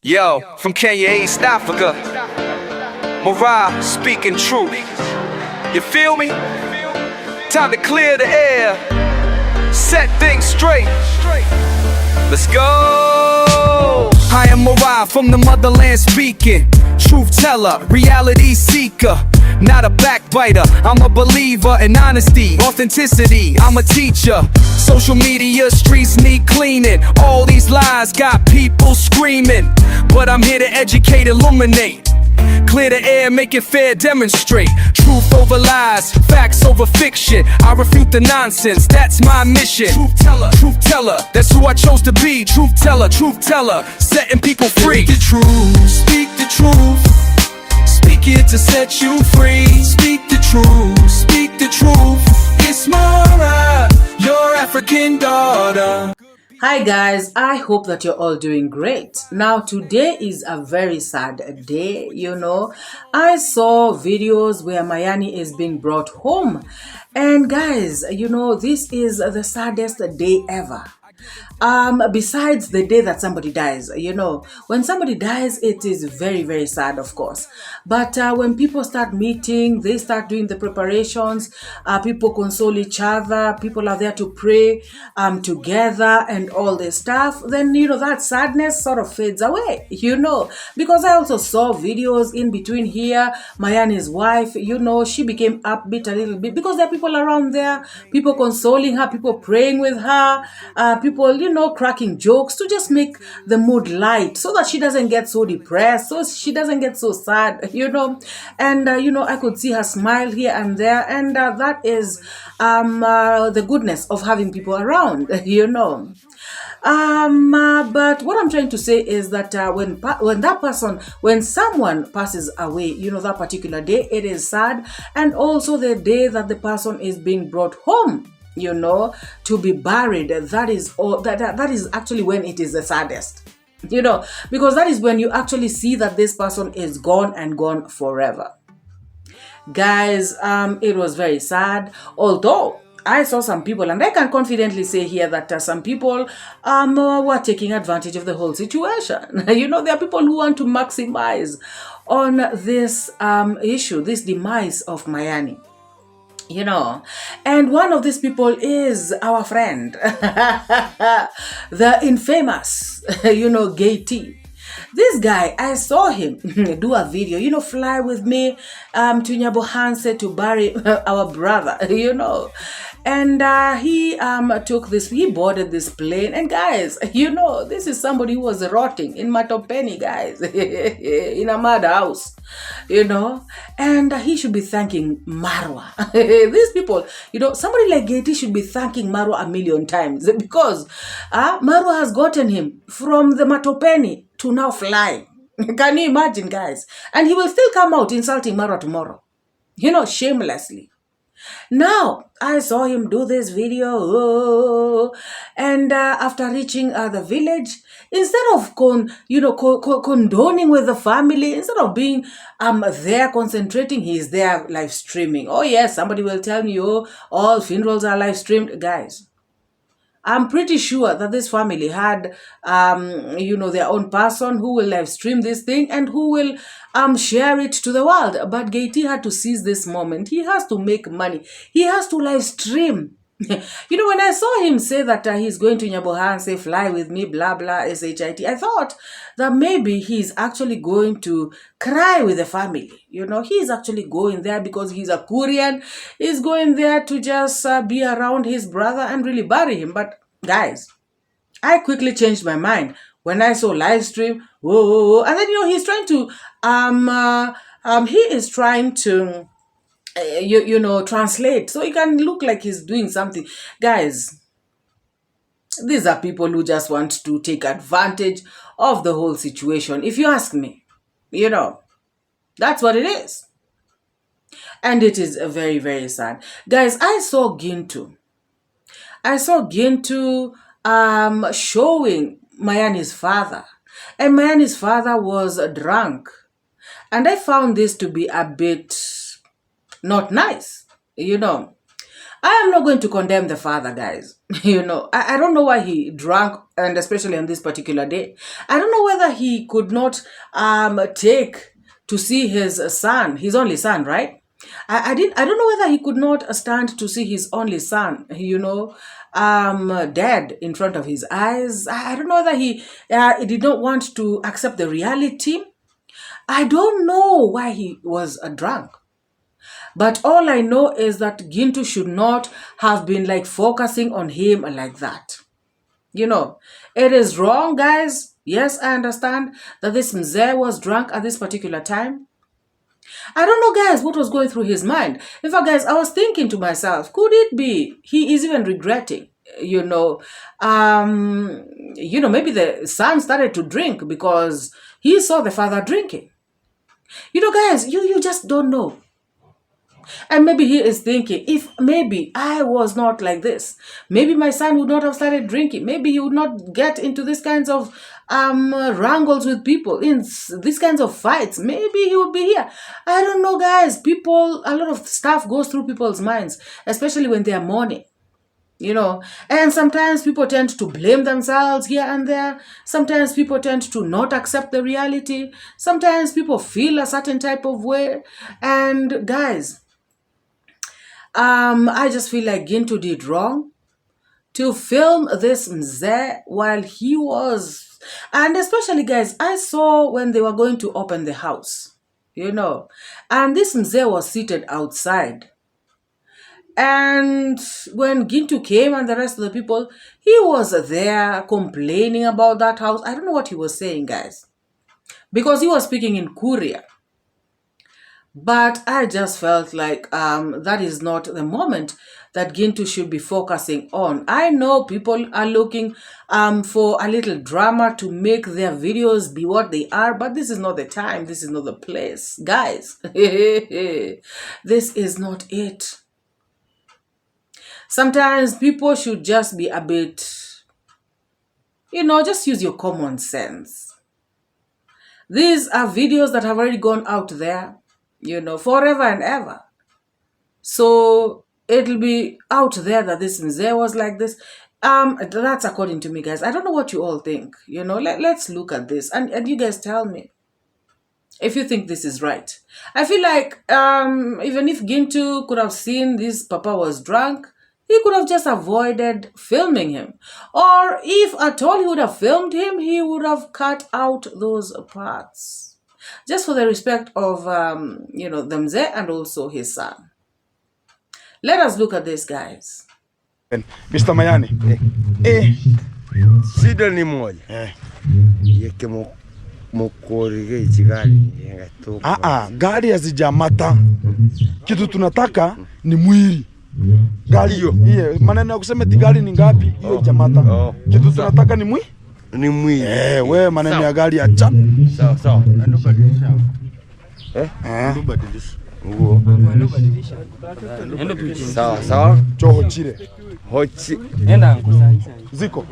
Yo, from Kenya, East Africa, Marwa speaking truth. You feel me? Time to clear the air, set things straight. Let's go. I am Marwa from the motherland speaking. Truth teller, reality seeker, not a backbiter. I'm a believer in honesty, authenticity. I'm a teacher. Social media streets need cleaning. All these lies got people screaming, but I'm here to educate, illuminate. Clear the air, make it fair, demonstrate. Truth over lies, facts over fiction. I refute the nonsense, that's my mission. Truth teller, that's who I chose to be. Truth teller, setting people free. Speak the truth, speak the truth. Speak it to set you free. Speak the truth, speak the truth. It's Marwa, your African daughter. Hi guys, I hope that you're all doing great. Now today is a very sad day, I saw videos where Mayani is being brought home, and guys, this is the saddest day ever. Besides the day that somebody dies, when somebody dies, it is very, very sad, of course. But when people start meeting, they start doing the preparations, people console each other, people are there to pray together and all this stuff, then, that sadness sort of fades away, because I also saw videos in between here. Mayani's wife, she became upbeat a little bit because there are people around there, people consoling her, people praying with her, people, cracking jokes to just make the mood light so that she doesn't get so depressed, so she doesn't get so sad, and, I could see her smile here and there, and that is the goodness of having people around, but what I'm trying to say is that when someone passes away, that particular day, it is sad, and also the day that the person is being brought home, to be buried, that is actually when it is the saddest, because that is when you actually see that this person is gone and gone forever. Guys, it was very sad, although I saw some people, and I can confidently say here that some people were taking advantage of the whole situation. There are people who want to maximize on this issue, this demise of Mayani. And one of these people is our friend, the infamous, Gintu. This guy, I saw him do a video, fly with me to Nyabohanse to bury our brother, And he boarded this plane. And guys, this is somebody who was rotting in Matopeni, guys, in a mad house, and he should be thanking Marwa. These people, somebody like Gintu should be thanking Marwa a million times, because Marwa has gotten him from the Matopeni to now flying. Can you imagine, guys? And he will still come out insulting Marwa tomorrow, shamelessly. Now, I saw him do this video, and after reaching the village, instead of condoning with the family, instead of being there concentrating, he's there live streaming. Oh yes, somebody will tell me, all funerals are live streamed. Guys, I'm pretty sure that this family had, their own person who will live stream this thing and who will share it to the world. But Gintu had to seize this moment. He has to make money. He has to live stream. When I saw him say that he's going to Nyabohanse, fly with me, blah, blah, shit, I thought that maybe he's actually going to cry with the family. He's actually going there because he's a Korean. He's going there to just be around his brother and really bury him. But guys, I quickly changed my mind when I saw live stream. Whoa, and then, he's trying to, he is trying to, translate, so it can look like he's doing something. Guys, these are people who just want to take advantage of the whole situation. If you ask me, that's what it is. And it is very, very sad. Guys, I saw Gintu showing Mayani's father. And Mayani's father was drunk. And I found this to be a bit not nice, I am not going to condemn the father, guys. I don't know why he drank, and especially on this particular day. I don't know whether he could not take to see his son, his only son, right? I don't know whether he could not stand to see his only son, dead in front of his eyes. I don't know whether he did not want to accept the reality. I don't know why he was drunk. But all I know is that Gintu should not have been like focusing on him like that. It is wrong, guys. Yes, I understand that this Mzee was drunk at this particular time. I don't know, guys, what was going through his mind. In fact, guys, I was thinking to myself, could it be he is even regretting, maybe the son started to drink because he saw the father drinking. Guys, you just don't know. And maybe he is thinking, if maybe I was not like this, maybe my son would not have started drinking. Maybe he would not get into these kinds of wrangles with people, in these kinds of fights. Maybe he would be here. I don't know, guys. A lot of stuff goes through people's minds, especially when they are mourning. And sometimes people tend to blame themselves here and there. Sometimes people tend to not accept the reality. Sometimes people feel a certain type of way. And guys, I just feel like Gintu did wrong to film this Mzee while he was, and especially, guys, I saw when they were going to open the house, and this Mzee was seated outside. And when Gintu came and the rest of the people, he was there complaining about that house. I don't know what he was saying, guys, because he was speaking in Korea. But I just felt like that is not the moment that Gintu should be focusing on. I know people are looking for a little drama to make their videos be what they are, but this is not the time. This is not the place. Guys, this is not it. Sometimes people should just be a bit, just use your common sense. These are videos that have already gone out there, forever and ever. So it'll be out there that this Mzee was like this. That's according to me, guys. I don't know what you all think. Let's look at this. And you guys tell me if you think this is right. I feel like even if Gintu could have seen this papa was drunk, he could have just avoided filming him. Or if at all he would have filmed him, he would have cut out those parts. Just for the respect of, the Mzee and also his son. Let us look at this, guys. Mr. Mayani. Shida ni moja. Yeke mokorige ichigari. Gari hazijamata. Kitu tunataka ni mwili. Gari hiyo. Maneno ya kusema gari ni ngapi hiyo jamata. Kitu tunataka ni mwili. Ni mwili. Wewe maneno ya gari acha. Sawa. Andubadilisha. Andubadilisha. Nguo. Sawa. Choho chile. Hochi. Enda nkusanyisa. Ziko.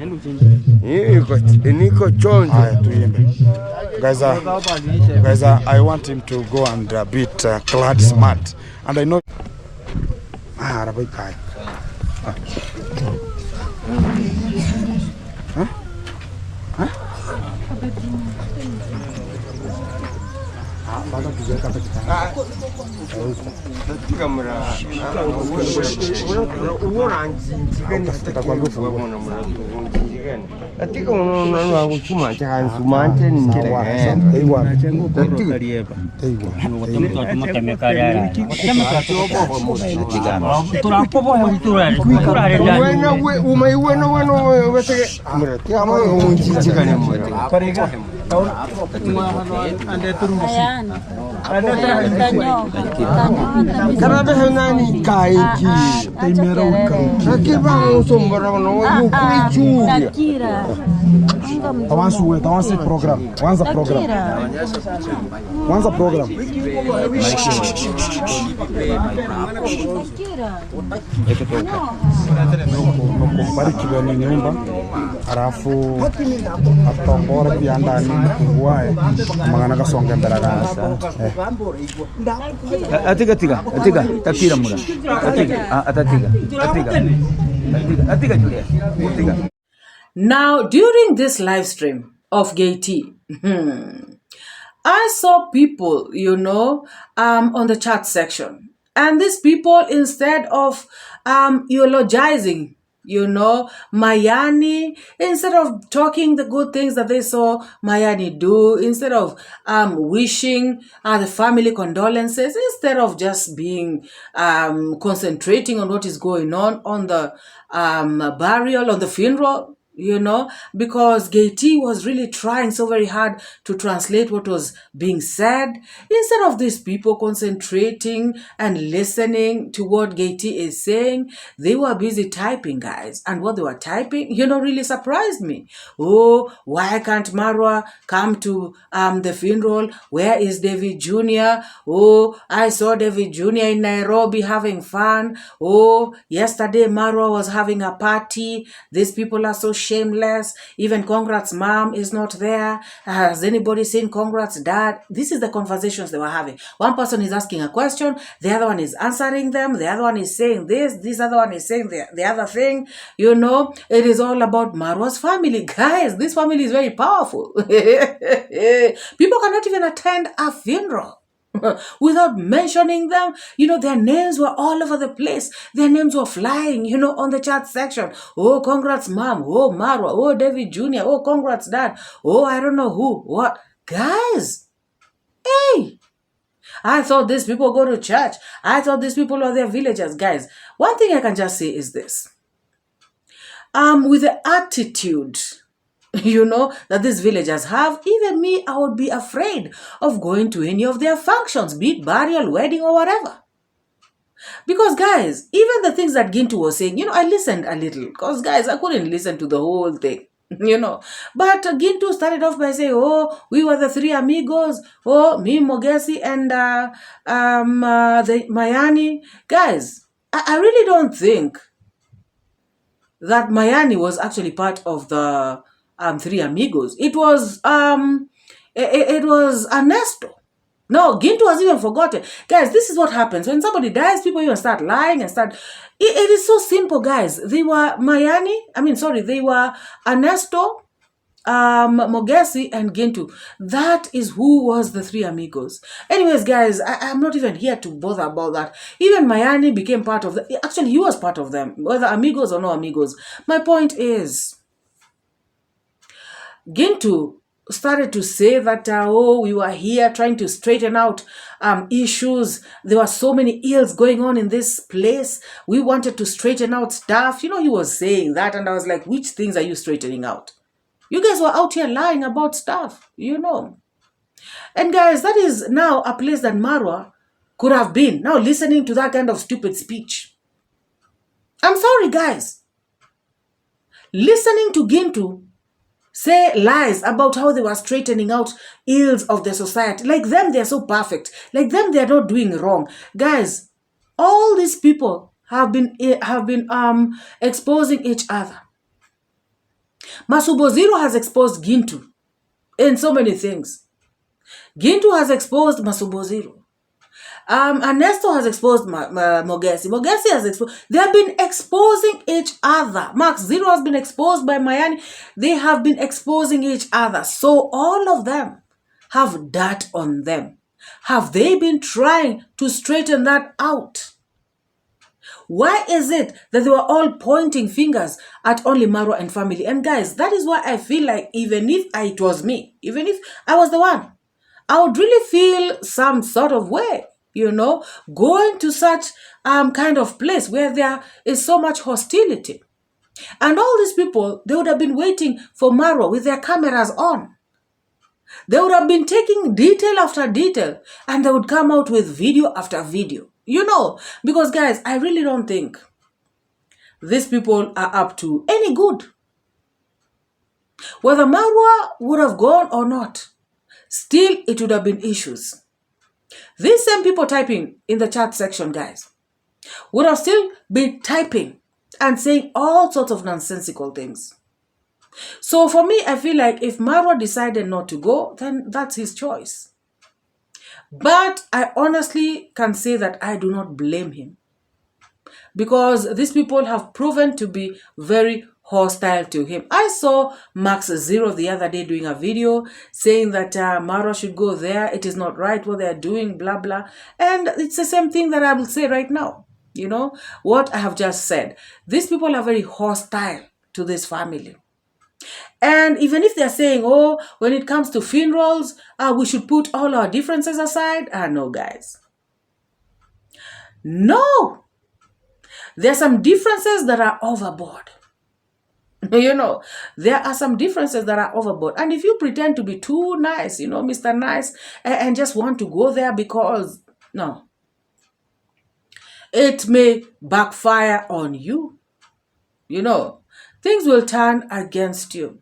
Niko chonjo. Haya tuimbe. Guys, I want him to go and a bit clad smart. And I know Arabai kai. Karabe nani kaiki temera uka. Akiba sombara no kuichu. Tawansi program. Wanza program. Wanza program. Bariki bani nyumba. Arafu atongora biandani kuwae. Mangana kasonge mberaga. Atiga takira mura. Atiga Julia. Now, during this live stream of Gay Tea, I saw people, on the chat section. And these people, instead of eulogizing, Mayani, instead of talking the good things that they saw Mayani do, instead of wishing the family condolences, instead of just being concentrating on what is going on the burial, on the funeral, because Gay Tea was really trying so very hard to translate what was being said. Instead of these people concentrating and listening to what Gay Tea is saying, they were busy typing, guys. And what they were typing, really surprised me. Oh, why can't Marwa come to the funeral? Where is David Jr.? Oh, I saw David Jr. in Nairobi having fun. Oh, yesterday Marwa was having a party. These people are so shameless. Even Congrats mom is not there. Has anybody seen Congrats dad? This is the conversations they were having. One person is asking a question, the other one is answering them, the other one is saying this other one is saying the other thing. It is all about Marwa's family. Guys, this family is very powerful. People cannot even attend a funeral without mentioning them. Their names were all over the place. Their names were flying, on the chat section. Oh, congrats, mom. Oh, Marwa. Oh, David Jr. Oh, congrats, dad. Oh, I don't know who. What? Guys, hey, I thought these people go to church. I thought these people are their villagers. Guys, one thing I can just say is this. With the attitude that these villagers have, even me, I would be afraid of going to any of their functions, be it burial, wedding, or whatever. Because, guys, even the things that Gintu was saying, I listened a little. Because, guys, I couldn't listen to the whole thing, But Gintu started off by saying, oh, we were the three amigos. Oh, me, Mogesi, and the Mayani. Guys, I really don't think that Mayani was actually part of the three amigos. It was it was Ernesto. No, Gintu has even forgotten. Guys, this is what happens. When somebody dies, people even start lying and start... It is so simple, guys. They were they were Ernesto, Mogesi, and Gintu. That is who was the three amigos. Anyways, guys, I'm not even here to bother about that. Even Mayani became part of the... Actually, he was part of them, whether amigos or no amigos. My point is, Gintu started to say that, we were here trying to straighten out issues. There were so many ills going on in this place. We wanted to straighten out stuff. He was saying that, and I was like, which things are you straightening out? You guys were out here lying about stuff, And guys, that is now a place that Marwa could have been, now listening to that kind of stupid speech. I'm sorry, guys. Listening to Gintu say lies about how they were straightening out ills of the society. Like them, they're so perfect. Like them, they're not doing wrong. Guys, all these people have been exposing each other. Masuboziro has exposed Gintu in so many things. Gintu has exposed Masuboziro. Ernesto has exposed Mogesi. Mogesi has exposed. They have been exposing each other. Max Zero has been exposed by Mayani. They have been exposing each other. So all of them have dirt on them. Have they been trying to straighten that out? Why is it that they were all pointing fingers at only Marwa and family? And guys, that is why I feel like even if it was me, even if I was the one, I would really feel some sort of way. Going to such kind of place where there is so much hostility. And all these people, they would have been waiting for Marwa with their cameras on. They would have been taking detail after detail, and they would come out with video after video. Because guys, I really don't think these people are up to any good. Whether Marwa would have gone or not, still it would have been issues. These same people typing in the chat section, guys, would have still been typing and saying all sorts of nonsensical things. So for me, I feel like if Marwa decided not to go, then that's his choice. But I honestly can say that I do not blame him, because these people have proven to be very hostile to him. I saw Max Zero the other day doing a video saying that Marwa should go there. It is not right what they are doing, blah, blah. And it's the same thing that I will say right now. You know, what I have just said. These people are very hostile to this family. And even if they're saying, oh, when it comes to funerals, we should put all our differences aside. No, guys. No. There are some differences that are overboard. You know, there are some differences that are overboard. And if you pretend to be too nice, you know, Mr. Nice, and just want to go there because, no, it may backfire on you. You know, things will turn against you.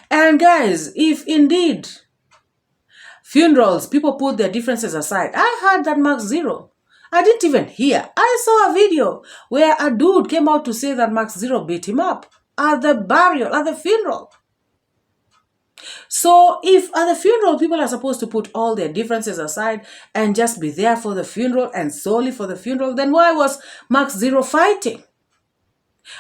And guys, if indeed funerals, people put their differences aside, I heard that Max Zero, I didn't even hear. I saw a video where a dude came out to say that Max Zero beat him up at the burial, at the funeral. So if at the funeral, people are supposed to put all their differences aside and just be there for the funeral and solely for the funeral, then why was Max Zero fighting?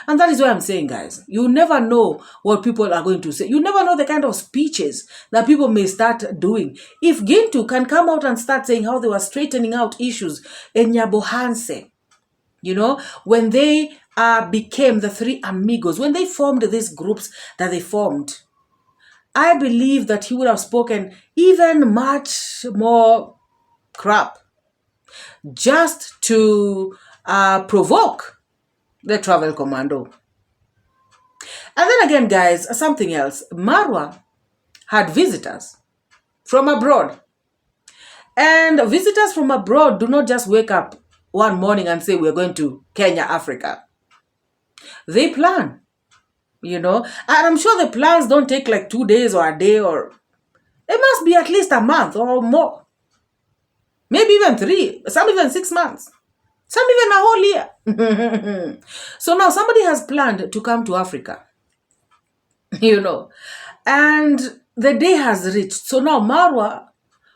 And that is why I'm saying, guys, you never know what people are going to say. You never know the kind of speeches that people may start doing. If Gintu can come out and start saying how they were straightening out issues in Nyabohanse, you know, when they became the three amigos, when they formed these groups that they formed, I believe that he would have spoken even much more crap just to provoke the travel commando. And then again, guys, something else. Marwa had visitors from abroad. And visitors from abroad do not just wake up one morning and say, we're going to Kenya, Africa. They plan, you know. And I'm sure the plans don't take like 2 days or a day, or it must be at least a month or more. Maybe even 3, some even 6 months. Some even a whole year. So now somebody has planned to come to Africa, you know, and the day has reached. So now Marwa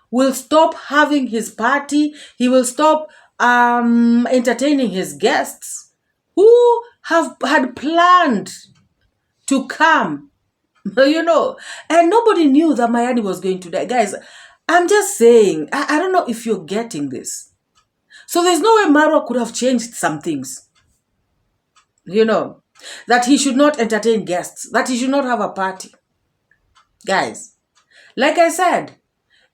will stop having his party. He will stop entertaining his guests who had planned to come, you know, and nobody knew that Mayani was going to die. Guys, I'm just saying, I don't know if you're getting this. So there's no way Marwa could have changed some things. You know, that he should not entertain guests, that he should not have a party. Guys, like I said,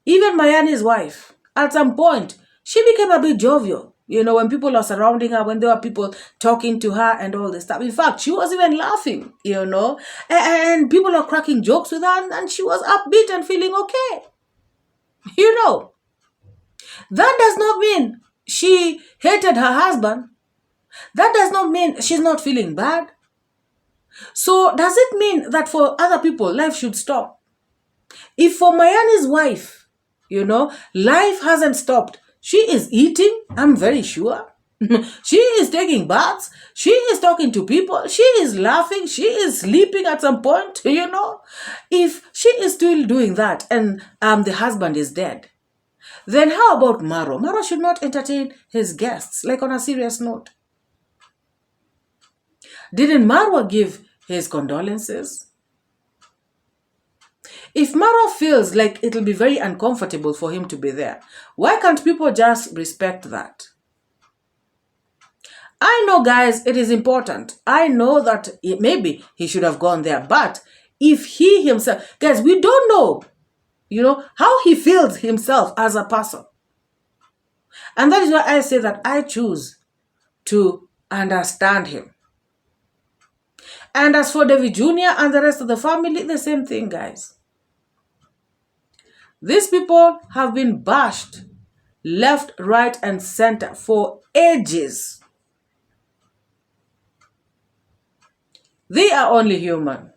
even Mayani's wife, at some point, she became a bit jovial. You know, when people are surrounding her, when there were people talking to her and all this stuff. In fact, she was even laughing, you know, and people are cracking jokes with her, and she was upbeat and feeling okay. You know, that does not mean she hated her husband. That does not mean she's not feeling bad. So does it mean that for other people, life should stop? If for Mayani's wife, you know, life hasn't stopped, she is eating, I'm very sure. She is taking baths. She is talking to people. She is laughing. She is sleeping at some point, you know. If she is still doing that and the husband is dead, then how about Marwa? Marwa should not entertain his guests, like on a serious note. Didn't Marwa give his condolences? If Marwa feels like it'll be very uncomfortable for him to be there, why can't people just respect that? I know, guys, it is important. I know that maybe he should have gone there, but if he himself, guys, we don't know, you know, how he feels himself as a person. And that is why I say that I choose to understand him. And as for David Jr. and the rest of the family, the same thing, guys. These people have been bashed left, right, and center for ages. They are only human.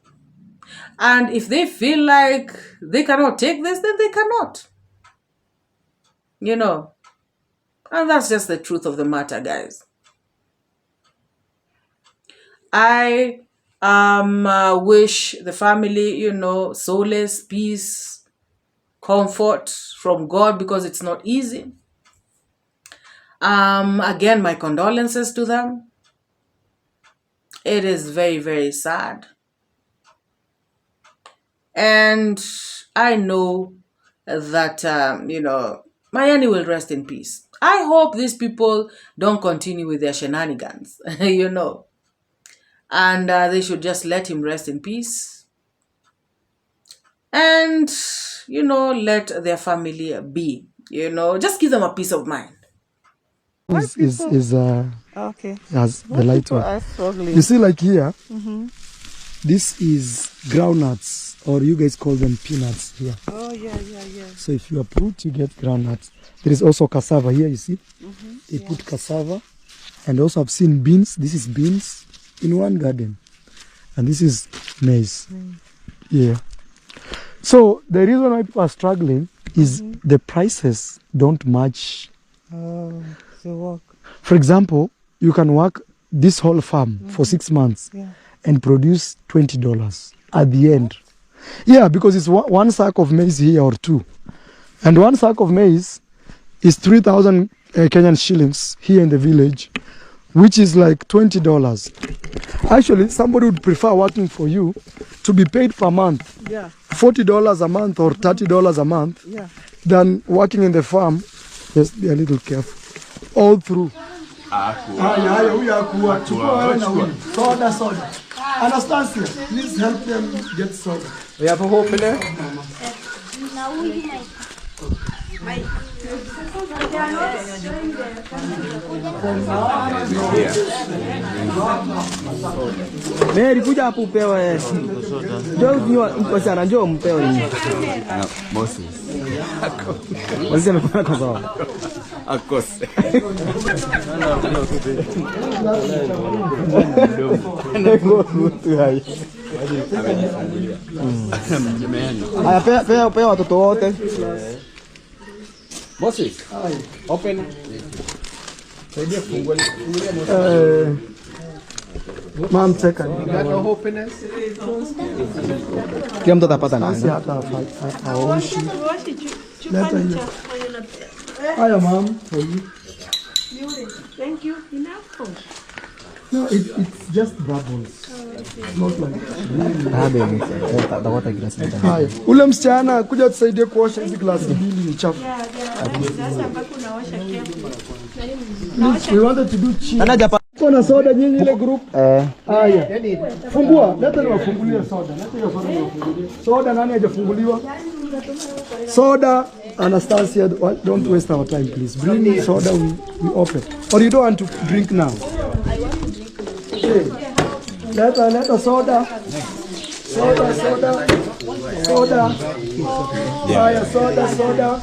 And if they feel like they cannot take this, then they cannot. And that's just the truth of the matter, guys. I wish the family, solace, peace, comfort from God, because it's not easy. Again, my condolences to them. It is very, very sad. And I know that, Mayani will rest in peace. I hope these people don't continue with their shenanigans, And they should just let him rest in peace. And, let their family be, just give them a peace of mind. Is Okay. has the light People one. are struggling. You see, like here, this is groundnuts, or you guys call them peanuts here. Oh, yeah. So if you uproot, you get groundnuts. There is also cassava here, you see. They put cassava. And also I've seen beans. This is beans in one garden. And this is maize. Yeah. So the reason why people are struggling is the prices don't match. Oh, so work. For example, you can work this whole farm for 6 months and produce $20 at the end. Yeah, because it's one sack of maize here or two. And one sack of maize is 3,000 Kenyan shillings here in the village, which is like $20. Actually, somebody would prefer working for you to be paid per month, Yeah. $40 a month or $30 a month, Yeah. than working in the farm. Just be a little careful. All through. Soda. Anastasia, please help them get soda. We have a hope in there. Mary, kuja hapo upewe. Njoo mkosana, njoo mpewe nini? Moses. Moses amekuwa kwa sawa. Akose. Haya, pea watoto wote. Moses. Open. Saidia kufungua. Mom, take it. Kila mtu atapata nani? Basi hata aoshi. Leta hiyo. Haya, mom, for you. Thank you. Enough. No, it's just bubbles. Not like haya. Ule msichana kuja tusaidie kuosha hizi glasi mbili ni chafu. Please, we wanted to do cheese. Nani hapa? Kuna soda nyinyi ile group? Haya. Fungua, leta niwafungulie soda. Leta hiyo soda niwafungulie. Soda nani hajafunguliwa? Soda, Anastasia, don't waste our time please. Bring soda, we open. Or you don't want to drink now? Okay. Leta soda. Soda. Haya, soda. Soda.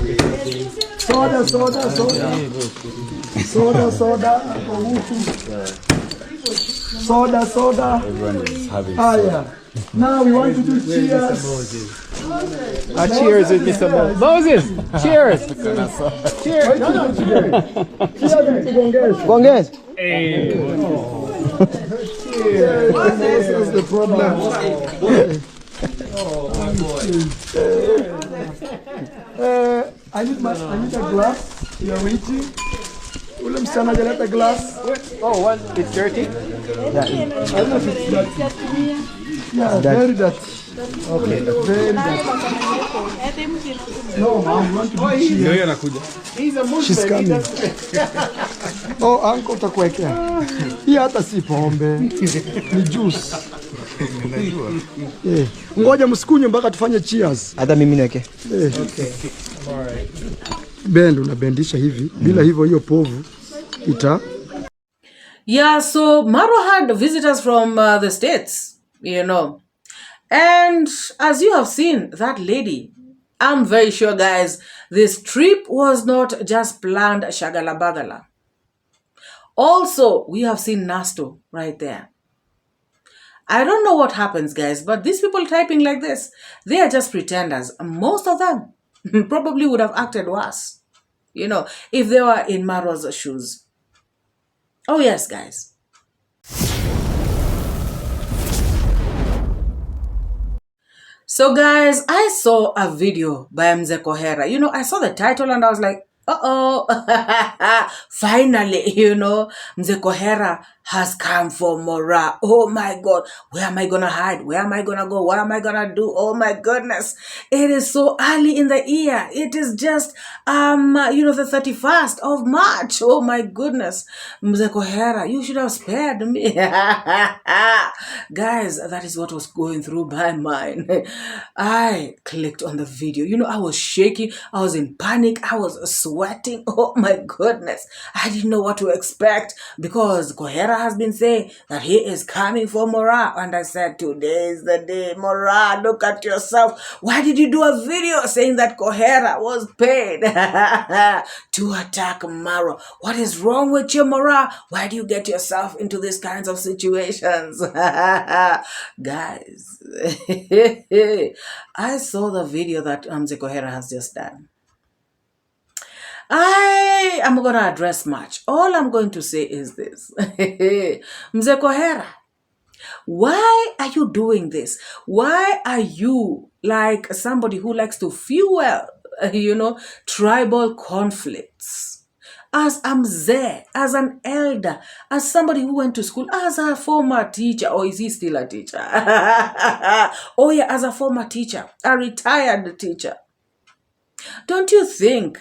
Haya. Now we want to do cheers. Cheers with Mr. Moses. Cheers. Cheers. Gongez. This is the problem. I need a glass. You are waiting. Ule msichana hajaleta glass. Oh, one. It's dirty. I don't know if it's dirty. Yeah, very dirty. Okay, very dirty. No, mom, we want to do cheers. She's coming. Oh, uncle utakuwekea. Hii hata si pombe. Ni juice. Ngoja msikunywe mpaka tufanye cheers. Hata mimi niweke. Okay. Bend unabendisha hivi. Bila hivyo hiyo povu ita. Yeah, so Marwa had visitors from the States, And as you have seen, that lady, I'm very sure, guys, this trip was not just planned shagala bagala. Also, we have seen Nasto right there. I don't know what happens, guys, but these people typing like this, they are just pretenders. Most of them probably would have acted worse, if they were in Marwa's shoes. Oh, yes, guys. So, guys, I saw a video by Mzee Kohera. I saw the title and I was like, uh-oh, finally, Mzee Kohera has come for Marwa. Oh my God, where am I gonna hide? Where am I gonna go? What am I gonna do? Oh my goodness, it is so early in the year. It is just, the 31st of March. Oh my goodness, Mzee Kohera, you should have spared me. Guys, that is what was going through my mind. I clicked on the video. I was shaking. I was in panic. I was sweating. Oh my goodness. I didn't know what to expect because Kohera has been saying that he is coming for Marwa. And I said, today is the day. Marwa, look at yourself. Why did you do a video saying that Kohera was paid to attack Marwa? What is wrong with you, Marwa? Why do you get yourself into these kinds of situations? Guys, I saw the video that Mzee Kohera has just done. I am going to address much. All I'm going to say is this. Mzee Kohera, why are you doing this? Why are you like somebody who likes to fuel, tribal conflicts? As a mzee, as an elder, as somebody who went to school, as a former teacher, or is he still a teacher? Oh yeah, as a former teacher, a retired teacher. Don't you think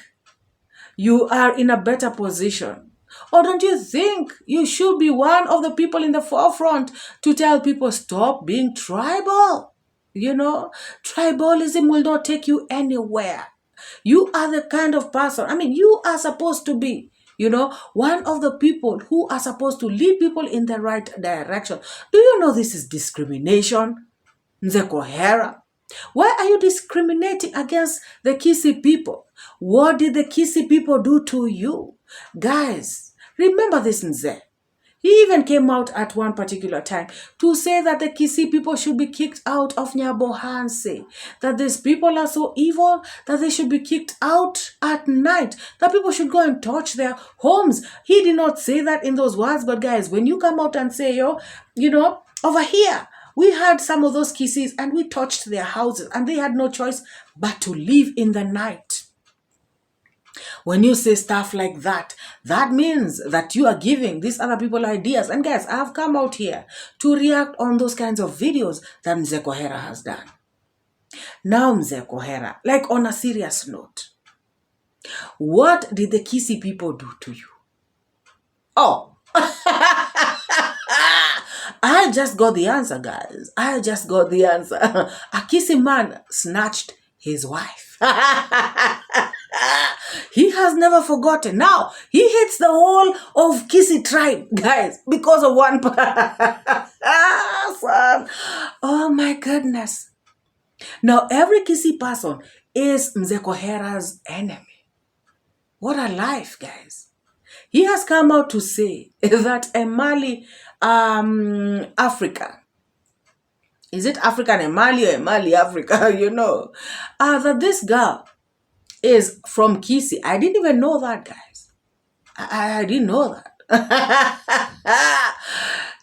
you are in a better position? Or don't you think you should be one of the people in the forefront to tell people, stop being tribal? Tribalism will not take you anywhere. You are the kind of person, you are supposed to be, one of the people who are supposed to lead people in the right direction. Do you know this is discrimination? Mzee Kohera, why are you discriminating against the Kisii people? What did the Kisii people do to you? Guys, remember this Mzee. He even came out at one particular time to say that the Kisii people should be kicked out of Nyabohanse, that these people are so evil that they should be kicked out at night, that people should go and torch their homes. He did not say that in those words, but guys, when you come out and say, over here, we had some of those Kisiis and we torched their houses and they had no choice but to leave in the night. When you say stuff like that, that means that you are giving these other people ideas. And guys, I've come out here to react on those kinds of videos that Mzee Kohera has done. Now, Mzee Kohera, like on a serious note, what did the Kisii people do to you? Oh, I just got the answer, guys. I just got the answer. A Kisii man snatched his wife. He has never forgotten. Now, he hates the whole of Kisii tribe, guys, because of one person. Oh my goodness. Now, every Kisii person is Mzee Kohera's enemy. What a life, guys. He has come out to say that Emali, Africa, is it African Emali or Emali Africa, that this girl is from Kisii. I didn't even know that, guys. I didn't know that.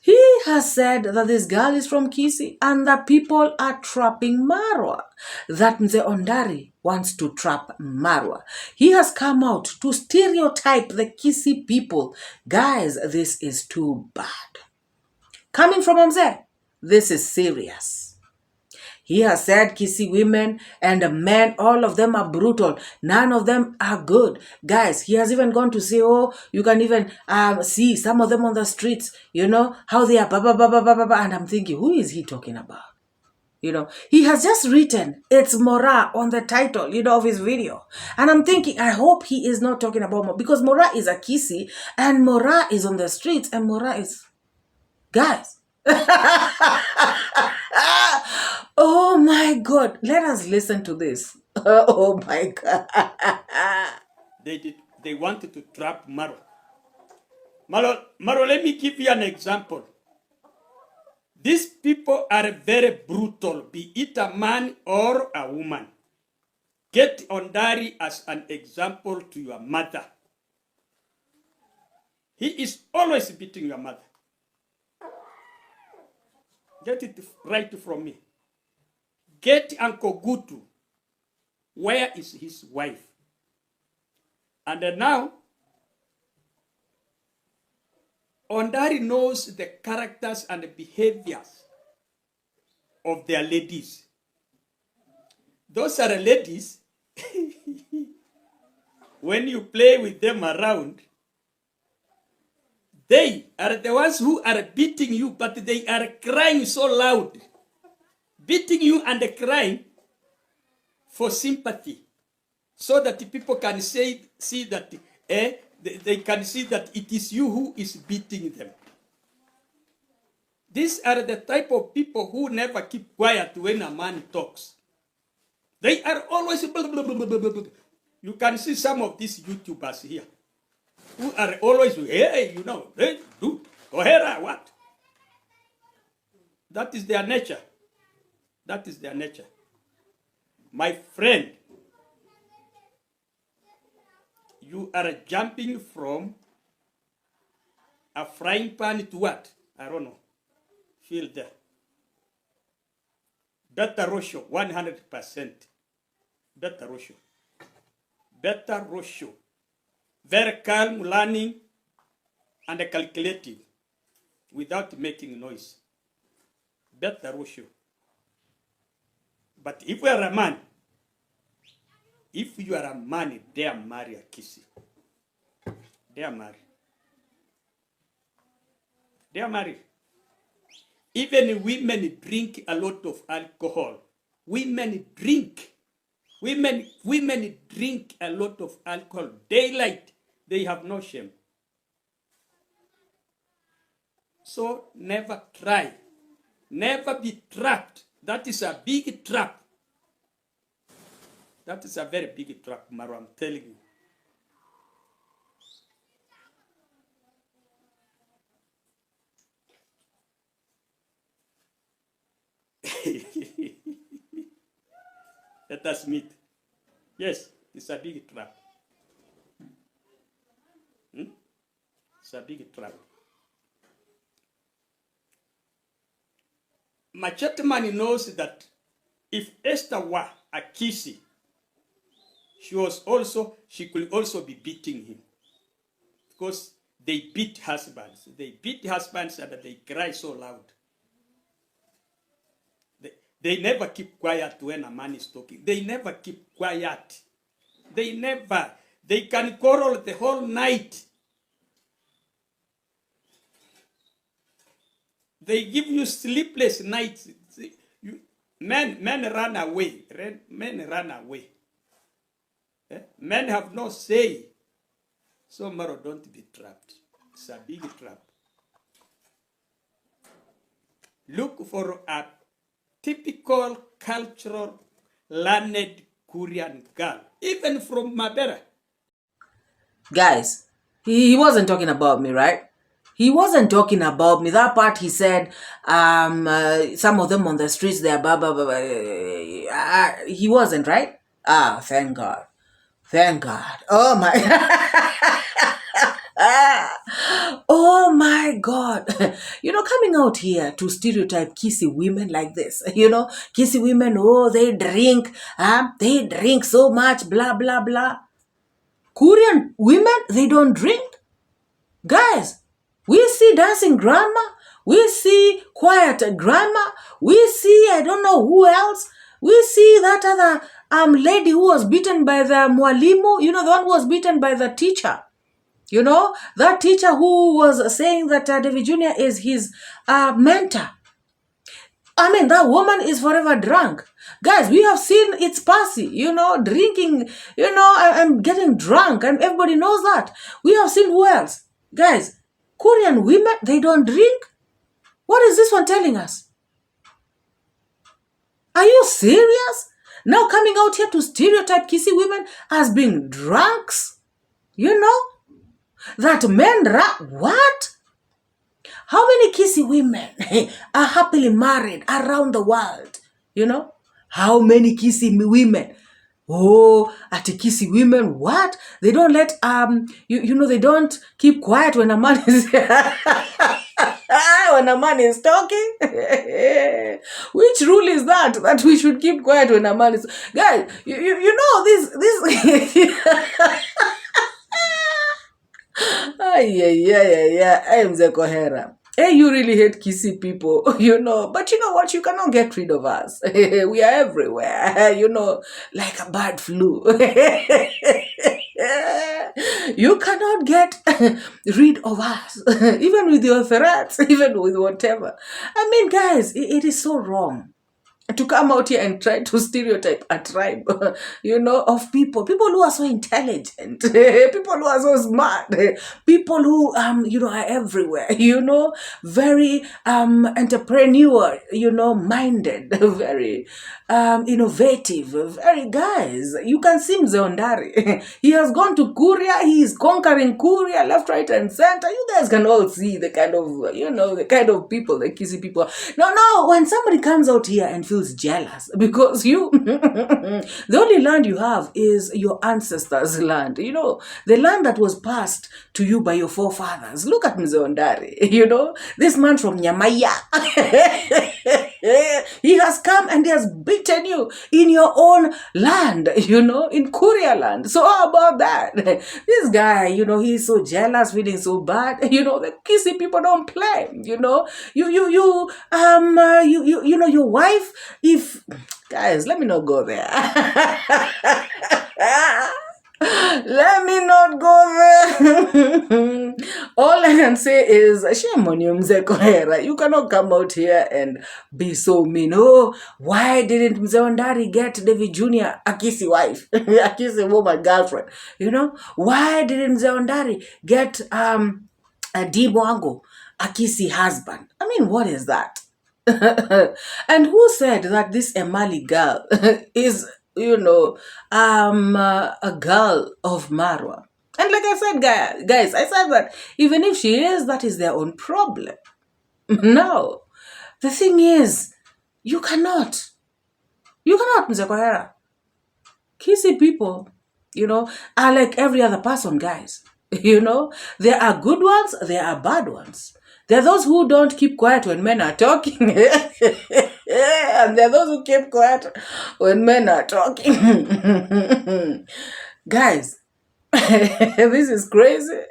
He has said that this girl is from Kisii and that people are trapping Marwa. That Mzee Ondari wants to trap Marwa. He has come out to stereotype the Kisii people. Guys, this is too bad. Coming from Mzee, this is serious. He has said Kisii women and men, all of them are brutal. None of them are good. Guys, he has even gone to say, oh, you can even see some of them on the streets, how they are, and I'm thinking, who is he talking about? He has just written, it's Marwa on the title, of his video. And I'm thinking, I hope he is not talking about Marwa, because Marwa is a Kisii and Marwa is on the streets and Marwa is, guys. Oh my God, let us listen to this. Oh my God. They wanted to trap Marwa. Marwa, let me give you an example. These people are very brutal, be it a man or a woman. Get Ondari as an example to your mother. He is always beating your mother. Get it right from me. Get Uncle Gutu. Where is his wife? And now, Ondari knows the characters and the behaviors of their ladies. Those are ladies, when you play with them around, they are the ones who are beating you, but they are crying so loud. Beating you and crying for sympathy, so that people can see that they can see that it is you who is beating them. These are the type of people who never keep quiet when a man talks. They are always blah, blah, blah, blah, blah, blah. You can see some of these YouTubers here who are always, hey, you know, hey, do, go ahead, what? That is their nature. That is their nature. My friend, you are jumping from a frying pan to what? I don't know. Feel there. Better ratio, 100%. Better ratio. Better ratio. Very calm, learning, and calculative, without making noise. Better ratio. But if you are a man, dare marry a Kisii. Dare marry. Dare marry. Even women drink a lot of alcohol. Women drink a lot of alcohol. Daylight, they have no shame. So never try. Never be trapped. That is a big trap. That is a very big trap, Marwa, I'm telling you. Let us meet. Yes, it's a big trap. It's a big trap. Machetman knows that if Esther were a Kisii, she could also be beating him. Because they beat husbands. They beat husbands and they cry so loud. They never keep quiet when a man is talking. They never keep quiet. They never. They can quarrel the whole night. They give you sleepless nights. Men run away. Men run away. Men have no say. So, Maro, don't be trapped. It's a big trap. Look for a typical cultural learned Korean girl, even from Mabera. Guys, he wasn't talking about me, right? He wasn't talking about me. That part he said, some of them on the streets, they are blah, blah, blah, blah. He wasn't, right? Ah, thank God. Thank God. Oh my. Oh my God. Coming out here to stereotype Kisii women like this. Kisii women, oh, they drink so much, blah, blah, blah. Korean women, they don't drink. Guys, we see dancing grandma. We see quiet grandma. We see, I don't know who else. We see that other lady who was beaten by the mwalimu. The one who was beaten by the teacher. That teacher who was saying that David Jr. is his mentor. I mean, that woman is forever drunk. Guys, we have seen it's Pasi, drinking, I'm getting drunk, and everybody knows that. We have seen who else? Guys, Korean women, they don't drink? What is this one telling us? Are you serious? Now coming out here to stereotype Kisii women as being drunks? That men, what? How many Kisii women are happily married around the world? You know? How many Kisii women? Oh, at Kisii women, what? They don't let they don't keep quiet when a man is when a man is talking. Which rule is that? That we should keep quiet when a man is, guys, you know this yeah. I am the Kohera. Hey, you really hate Kisii people, but you know what? You cannot get rid of us. We are everywhere, like a bad flu. You cannot get rid of us, even with your threats, even with whatever. I mean, guys, it is so wrong to come out here and try to stereotype a tribe, of people who are so intelligent, people who are so smart, people who, are everywhere, very entrepreneur, minded, very innovative, very, guys, you can see Mzeondari. He has gone to Kuria, he is conquering Kuria, left, right, and center. You guys can all see the kind of, the kind of people, the Kisii people. No, when somebody comes out here and feels jealous because the only land you have is your ancestors' land, the land that was passed to you by your forefathers. Look at Mzeondari, this man from Nyamaya. He has come and he has beaten you in your own land, in Kuria land. So how about that? This guy, he's so jealous, feeling so bad. The Kisii people don't play. Your wife. If guys, let me not go there. Let me not go there. All I can say is, shame on you, Mzee Kohera. You cannot come out here and be so mean. Oh, why didn't Mzeondari get David Jr. a Kisii wife? A Kisii woman girlfriend. Why didn't Mzeondari get a Dibwango a Kisii husband? I mean, what is that? And who said that this Emali girl is, a girl of Marwa? And like I said, guys, I said that even if she is, that is their own problem. No. The thing is, you cannot, Mzee Kohera. Kisii people, are like every other person, guys. There are good ones, there are bad ones. There are those who don't keep quiet when men are talking. And there are those who keep quiet when men are talking. Guys, this is crazy.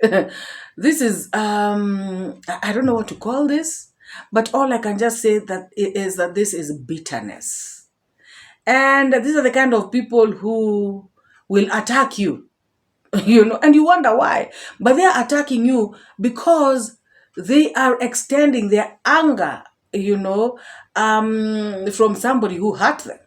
This is, I don't know what to call this. But all I can just say is that this is bitterness. And these are the kind of people who will attack you. And you wonder why. But they are attacking you because they are extending their anger, from somebody who hurt them.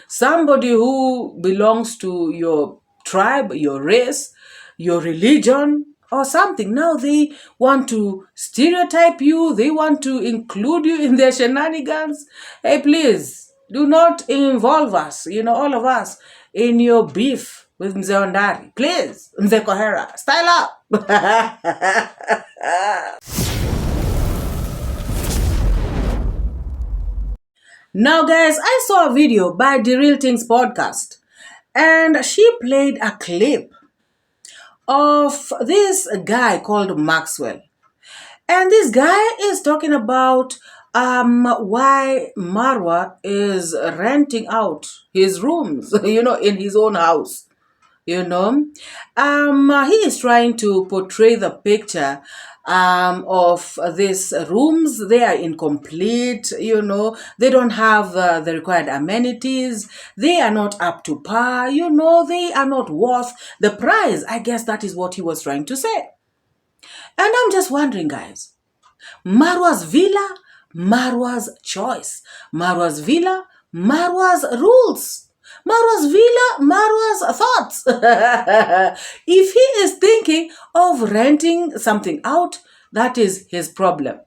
Somebody who belongs to your tribe, your race, your religion, or something. Now they want to stereotype you. They want to include you in their shenanigans. Hey, please, do not involve us, all of us, in your beef with Mzeondari. Please, Mzee Kohera, style up. Now, guys, I saw a video by The Real Things podcast, and she played a clip of this guy called Maxwell. And this guy is talking about why Marwa is renting out his rooms, in his own house. He is trying to portray the picture of these rooms. They are incomplete, they don't have the required amenities. They are not up to par, they are not worth the price. I guess that is what he was trying to say. And I'm just wondering, guys, Marwa's villa, Marwa's choice. Marwa's villa, Marwa's rules. Marwa's villa, Marwa's thoughts. If he is thinking of renting something out, that is his problem.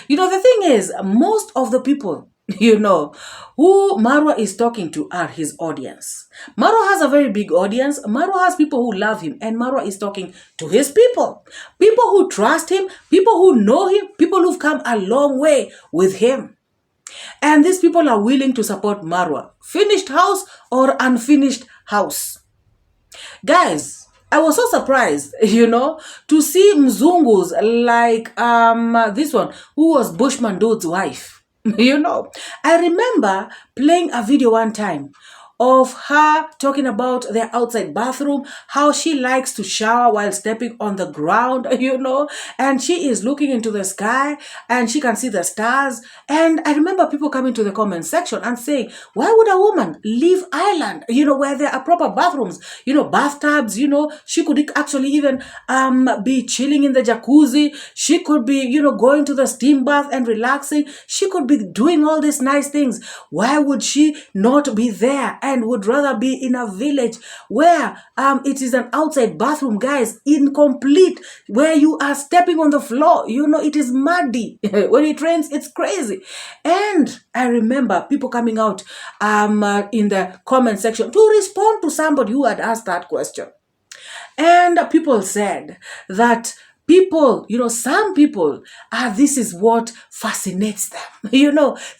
The thing is, most of the people You know, who Marwa is talking to are his audience. Marwa has a very big audience. Marwa has people who love him, and Marwa is talking to his people. People who trust him, people who know him, people who've come a long way with him. And these people are willing to support Marwa, finished house or unfinished house. Guys, I was so surprised, to see Mzungus like this one, who was Bushman Dude's wife. I remember playing a video one time of her talking about their outside bathroom, how she likes to shower while stepping on the ground, and she is looking into the sky and she can see the stars. And I remember people coming to the comment section and saying, why would a woman leave Ireland, where there are proper bathrooms, bathtubs, she could actually even be chilling in the jacuzzi. She could be, going to the steam bath and relaxing. She could be doing all these nice things. Why would she not be there and would rather be in a village where it is an outside bathroom, guys, incomplete, where you are stepping on the floor, it is muddy. When it rains, it's crazy. And I remember people coming out in the comment section to respond to somebody who had asked that question. And people said that people, some people, this is what fascinates them.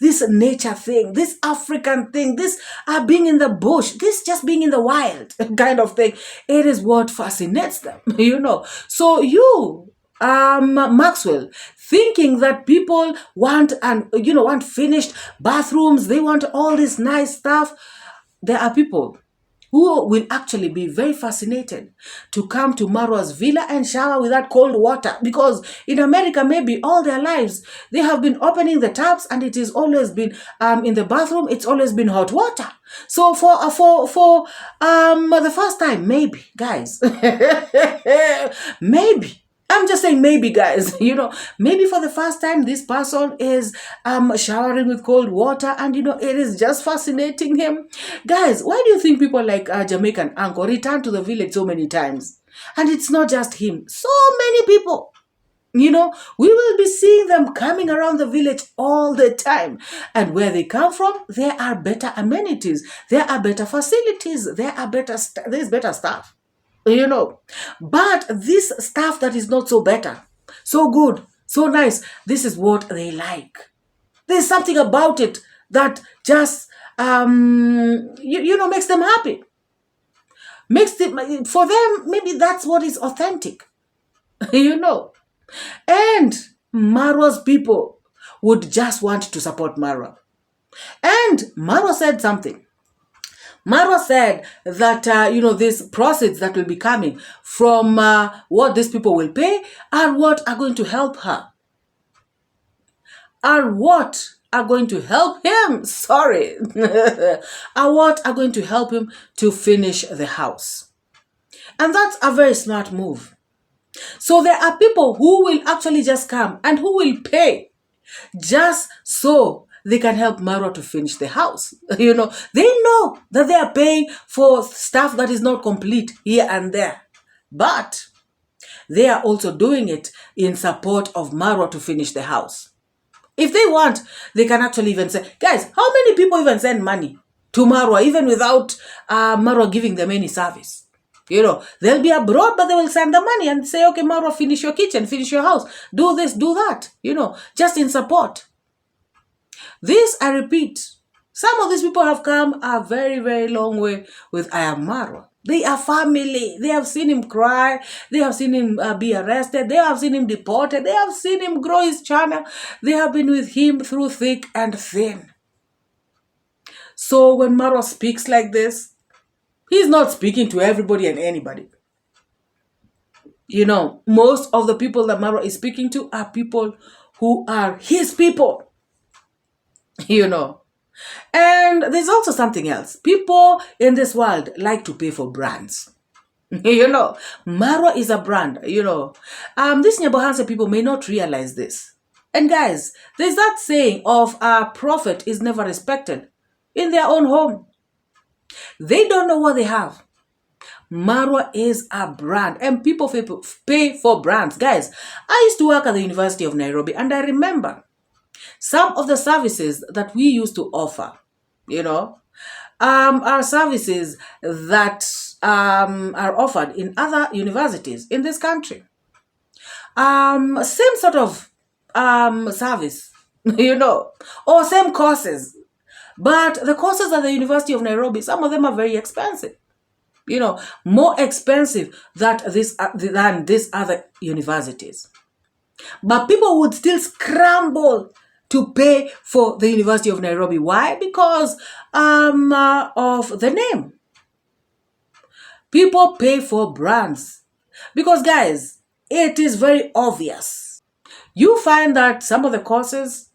This nature thing, this African thing, this being in the bush, this just being in the wild kind of thing. It is what fascinates them, So you, Maxwell, thinking that people want finished bathrooms, they want all this nice stuff. There are people who will actually be very fascinated to come to Marwa's villa and shower with that cold water. Because in America, maybe all their lives, they have been opening the taps and it has always been, in the bathroom, it's always been hot water. So for the first time, maybe, guys, maybe, I'm just saying maybe, guys, maybe for the first time, this person is showering with cold water and, it is just fascinating him. Guys, why do you think people like Jamaican uncle return to the village so many times? And it's not just him. So many people, we will be seeing them coming around the village all the time. And where they come from, there are better amenities. There are better facilities. There's better stuff. But this stuff that is not so better, so good, so nice, this is what they like. There's something about it that just, makes them happy. For them, maybe that's what is authentic, And Marwa's people would just want to support Marwa. And Marwa said something. Marwa said that, these proceeds that will be coming from what these people will pay are what are going to help her. Are what are going to help him, are what are going to help him to finish the house. And that's a very smart move. So there are people who will actually just come and who will pay just so they can help Marwa to finish the house. They know that they are paying for stuff that is not complete here and there. But they are also doing it in support of Marwa to finish the house. If they want, they can actually even say, guys, how many people even send money to Marwa, even without Marwa giving them any service? They'll be abroad, but they will send the money and say, okay, Marwa, finish your kitchen, finish your house, do this, do that, just in support. This, I repeat, some of these people have come a very, very long way with Marwa. They are family. They have seen him cry. They have seen him be arrested. They have seen him deported. They have seen him grow his channel. They have been with him through thick and thin. So when Marwa speaks like this, he's not speaking to everybody and anybody. Most of the people that Marwa is speaking to are people who are his people. And there's also something else. People in this world like to pay for brands. Marwa is a brand, These Nyabohanse people may not realize this. And guys, there's that saying of a prophet is never respected in their own home. They don't know what they have. Marwa is a brand and people pay for brands. Guys, I used to work at the University of Nairobi and I remember some of the services that we used to offer, are services that are offered in other universities in this country. Same sort of service, or same courses. But the courses at the University of Nairobi, some of them are very expensive. More expensive than these other universities. But people would still scramble to pay for the University of Nairobi. Why? Because of the name. People pay for brands. Because, guys, it is very obvious. You find that some of the courses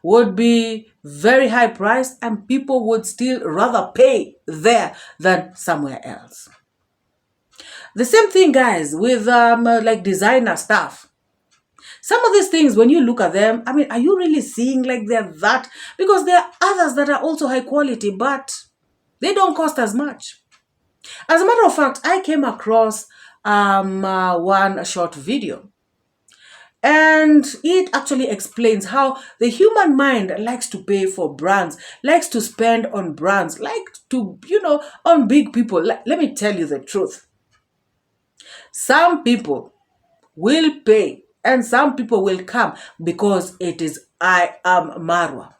would be very high priced and people would still rather pay there than somewhere else. The same thing, guys, with like designer stuff. Some of these things, when you look at them, I mean, are you really seeing like they're that? Because there are others that are also high quality, but they don't cost as much. As a matter of fact, I came across one short video. And it actually explains how the human mind likes to pay for brands, likes to spend on brands, likes to, on big people. Let me tell you the truth. Some people will pay and some people will come because it is I am Marwa.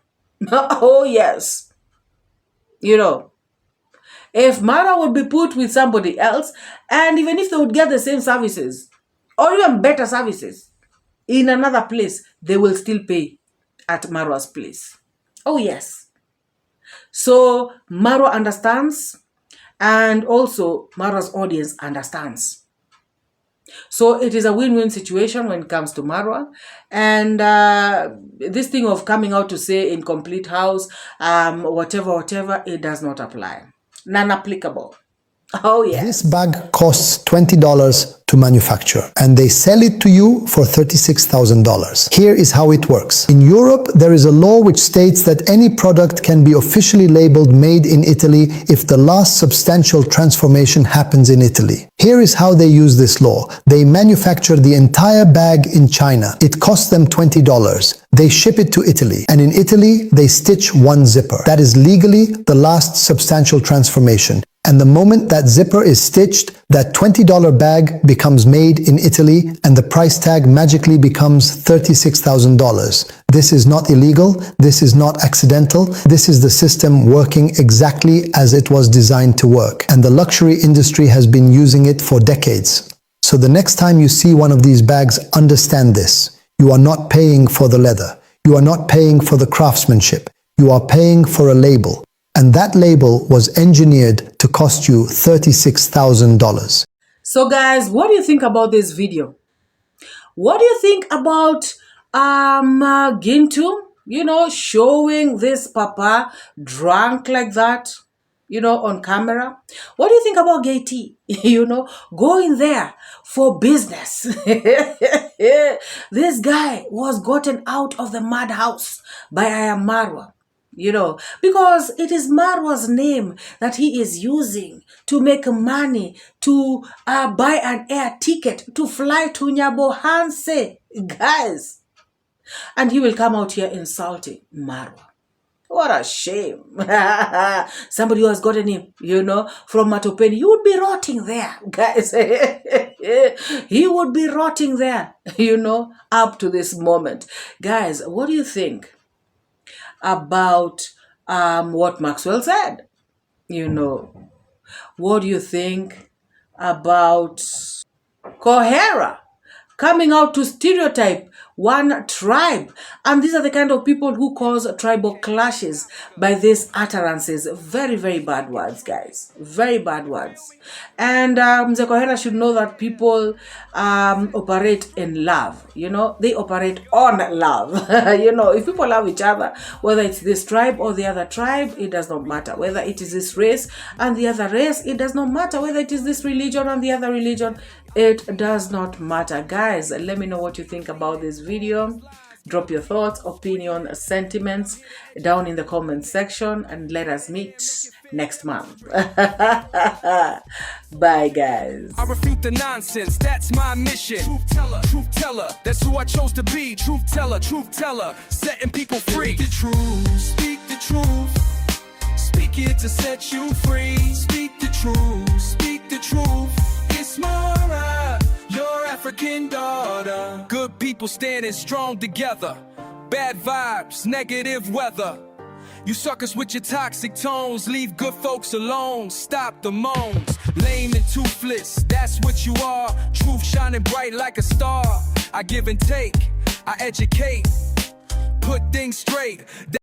Oh, yes. If Marwa would be put with somebody else, and even if they would get the same services, or even better services, in another place, they will still pay at Marwa's place. Oh, yes. So Marwa understands, and also Marwa's audience understands. So it is a win-win situation when it comes to Marwa. And this thing of coming out to say incomplete house, whatever, it does not apply. Non-applicable. Oh, yes. This bag costs $20 to manufacture, and they sell it to you for $36,000. Here is how it works. In Europe, there is a law which states that any product can be officially labeled made in Italy if the last substantial transformation happens in Italy. Here is how they use this law. They manufacture the entire bag in China. It costs them $20. They ship it to Italy, and in Italy, they stitch one zipper. That is legally the last substantial transformation. And the moment that zipper is stitched, that $20 bag becomes made in Italy and the price tag magically becomes $36,000. This is not illegal. This is not accidental. This is the system working exactly as it was designed to work. And the luxury industry has been using it for decades. So the next time you see one of these bags, understand this. You are not paying for the leather. You are not paying for the craftsmanship. You are paying for a label. And that label was engineered to cost you $36,000. So guys, what do you think about this video? What do you think about Gintu, showing this papa drunk like that, on camera? What do you think about Gay T, going there for business? This guy was gotten out of the madhouse by Marwa. Because it is Marwa's name that he is using to make money, to buy an air ticket, to fly to Nyabohanse, guys. And he will come out here insulting Marwa. What a shame. Somebody who has gotten him, from Matopeni, he would be rotting there, guys. He would be rotting there, up to this moment. Guys, what do you think about what Maxwell said? What do you think about Kohera coming out to stereotype one tribe? And these are the kind of people who cause tribal clashes by these utterances. Very, very bad words, guys. Very bad words. And Mzee Kohera should know that people operate in love. They operate on love. If people love each other, whether it's this tribe or the other tribe, it does not matter. Whether it is this race and the other race, it does not matter. Whether it is this religion and the other religion, it does not matter. Guys, let me know what you think about this video. Drop your thoughts, opinion, sentiments down in the comment section, and let us meet next month. Bye, guys. I refute the nonsense, that's my mission. Truth teller, that's who I chose to be. Truth teller, setting people free. Speak the truth, speak the truth. Speak it to set you free. Speak the truth. It's Marwa, your African daughter. Good people standing strong together. Bad vibes, negative weather. You suckers with your toxic tones, leave good folks alone. Stop the moans, lame and toothless, that's what you are. Truth shining bright like a star. I give and take, I educate, put things straight.